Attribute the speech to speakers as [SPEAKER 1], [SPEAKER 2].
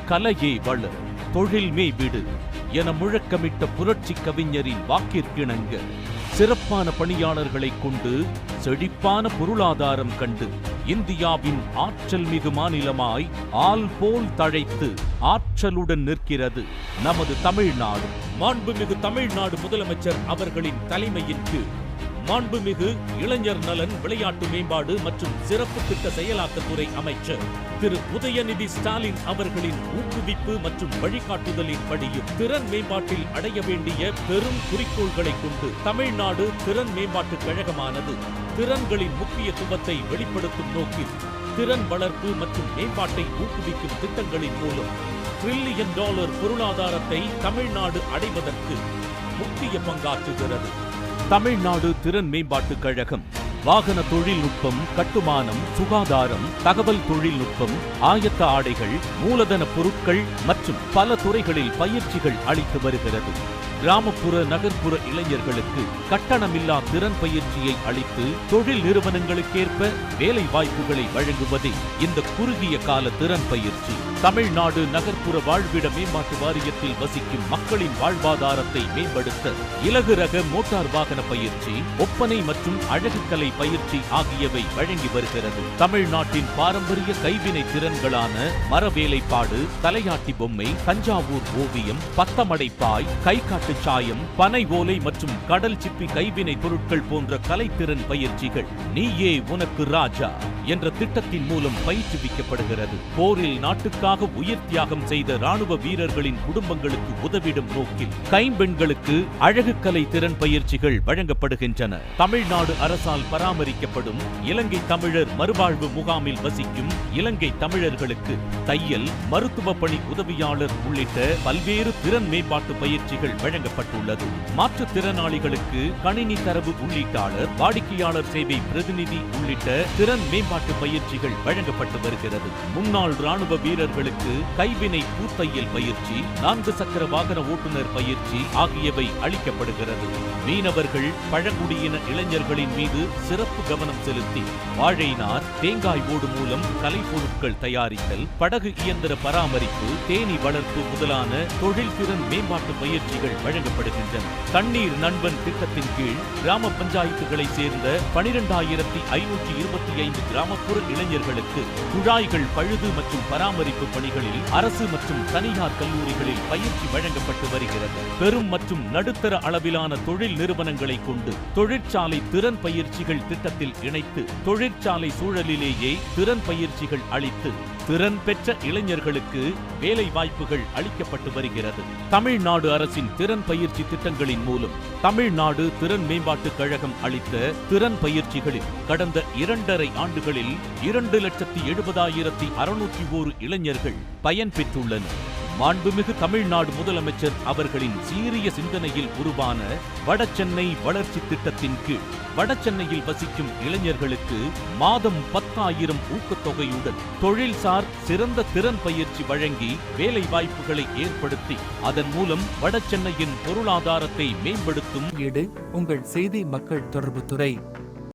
[SPEAKER 1] கலையே வளர், தொழில் மேய்விடு என முழக்கமிட்ட புரட்சி கவிஞரின் வாக்கிற்கிணங்க சிறப்பான பணியாளர்களை கொண்டு செழிப்பான பொருளாதாரம் கண்டு இந்தியாவின் ஆற்றல் மிகு மாநிலமாய் ஆல் போல் தழைத்து ஆற்றலுடன் நிற்கிறது நமது தமிழ்நாடு. மாண்புமிகு தமிழ்நாடு முதலமைச்சர் அவர்களின் தலைமையின் கீழ் மாண்புமிகு இளைஞர் நலன், விளையாட்டு மேம்பாடு மற்றும் சிறப்பு திட்ட செயலாக்கத்துறை அமைச்சர் திரு உதயநிதி ஸ்டாலின் அவர்களின் ஊக்குவிப்பு மற்றும் வழிகாட்டுதலின் படியும் திறன் மேம்பாட்டில் அடைய வேண்டிய பெரும் குறிக்கோள்களை கொண்டு தமிழ்நாடு திறன் மேம்பாட்டுக் கழகமானது திறன்களின் முக்கியத்துவத்தை வெளிப்படுத்தும் நோக்கில் திறன் வளர்ப்பு மற்றும் மேம்பாட்டை ஊக்குவிக்கும் திட்டங்களின் மூலம் $1 டிரில்லியன் பொருளாதாரத்தை தமிழ்நாடு அடைவதற்கு முக்கிய பங்காற்றுகிறது. தமிழ்நாடு திறன் மேம்பாட்டுக் கழகம் வாகன தொழில்நுட்பம், கட்டுமானம், சுகாதாரம், தகவல் தொழில்நுட்பம், ஆயத்த ஆடைகள், மூலதன பொருட்கள் மற்றும் பல துறைகளில் பயிற்சிகள் அளித்து வருகிறது. கிராமப்புற நகர்ப்புற இளைஞர்களுக்கு கட்டணமில்லா திறன் பயிற்சியை அளித்து தொழில் நிறுவனங்களுக்கேற்ப வேலை வாய்ப்புகளை வழங்குவதே இந்த குறுகிய கால திறன் பயிற்சி. தமிழ்நாடு நகர்ப்புற வாழ்விட மேம்பாட்டு வாரியத்தில் வசிக்கும் மக்களின் வாழ்வாதாரத்தை மேம்படுத்த இலகு ரக மோட்டார் வாகன பயிற்சி, ஒப்பனை மற்றும் அழகுக்கலை பயிற்சி ஆகியவை வழங்கி வருகிறது. தமிழ்நாட்டின் பாரம்பரிய கைவினை திறன்களான மரவேலைப்பாடு, தலையாட்டி பொம்மை, தஞ்சாவூர் ஓவியம், பத்தமடைப்பாய், கைகாட்டு சாயம், பனை ஓலை மற்றும் கடல் சிப்பி கைவினை பொருட்கள் போன்ற கலைத்திறன் பயிற்சிகள் நீயே உனக்கு ராஜா என்ற திட்டத்தின் மூலம் பயிற்றுவிக்கப்படுகிறது. போரில் நாட்டுக்காக உயிர் தியாகம் செய்த ராணுவ வீரர்களின் குடும்பங்களுக்கு உதவிடும் நோக்கில் கைம்பெண்களுக்கு அழகுக்கலை திறன் பயிற்சிகள் வழங்கப்படுகின்றன. தமிழ்நாடு அரசால் பராமரிக்கப்படும் இலங்கை தமிழர் மறுவாழ்வு முகாமில் வசிக்கும் இலங்கை தமிழர்களுக்கு தையல், மருத்துவ பணி உதவியாளர் உள்ளிட்ட பல்வேறு திறன் மேம்பாட்டு பயிற்சிகள் வழங்கப்பட்டுள்ளது. மாற்றுத்திறனாளிகளுக்கு கணினி தரவு உள்ளீட்டாளர், வாடிக்கையாளர் சேவை பிரதிநிதி உள்ளிட்ட திறன் மேம்பாட்டு பயிற்சிகள் வழங்கப்பட்டு வருகிறது. முன்னாள் ராணுவ வீரர்களுக்கு கைவினை பூத்தையல் பயிற்சி, 4 சக்கர வாகன ஓட்டுநர் பயிற்சி ஆகியவை அளிக்கப்படுகிறது. மீனவர்கள், பழங்குடியின இளைஞர்களின் மீது சிறப்பு கவனம் செலுத்தி வாழை நார், தேங்காய் ஓடு மூலம் கலைப்பொருட்கள் தயாரித்தல், படகு இயந்திர பராமரிப்பு, தேனீ வளர்ப்பு முதலான தொழில் திறன் மேம்பாட்டு பயிற்சிகள் வழங்கப்படுகின்றன. தண்ணீர் நண்பன் திட்டத்தின் கீழ் கிராம பஞ்சாயத்துகளை சேர்ந்த 12,525 கிராமப்புற இளைஞர்களுக்கு குழாய்கள் பழுது மற்றும் பராமரிப்பு பணிகளில் அரசு மற்றும் தனியார் கல்லூரிகளில் பயிற்சி வழங்கப்பட்டு வருகிறது. பெரும் மற்றும் நடுத்தர அளவிலான தொழில் நிறுவனங்களை கொண்டு தொழிற்சாலை திறன் பயிற்சிகள் திட்டத்தில் இணைத்து தொழிற்சாலை சூழலிலேயே திறன் பயிற்சிகள் அளித்து திறன் பெற்ற இளைஞர்களுக்கு வேலை வாய்ப்புகள் அளிக்கப்பட்டு வருகிறது. தமிழ்நாடு அரசின் திறன் பயிற்சி திட்டங்களின் மூலம் தமிழ்நாடு திறன் மேம்பாட்டுக் கழகம் அளித்த திறன் பயிற்சிகளில் கடந்த 2.5 ஆண்டுகளில் 2,70,601 இளைஞர்கள் பயன்பெற்றுள்ளனர். மாண்புமிகு தமிழ்நாடு முதலமைச்சர் அவர்களின் சீரிய சிந்தனையில் உருவான வடசென்னை வளர்ச்சி திட்டத்தின் கீழ் வடசென்னையில் வசிக்கும் இளைஞர்களுக்கு மாதம் 10,000 ஊக்கத்தொகையுடன் தொழில்சார் சிறந்த திறன் பயிற்சி வழங்கி வேலை வாய்ப்புகளை ஏற்படுத்தி அதன் மூலம் வடசென்னையின் பொருளாதாரத்தை மேம்படுத்தும்
[SPEAKER 2] உங்கள் செய்தி மக்கள் தொடர்பு துறை.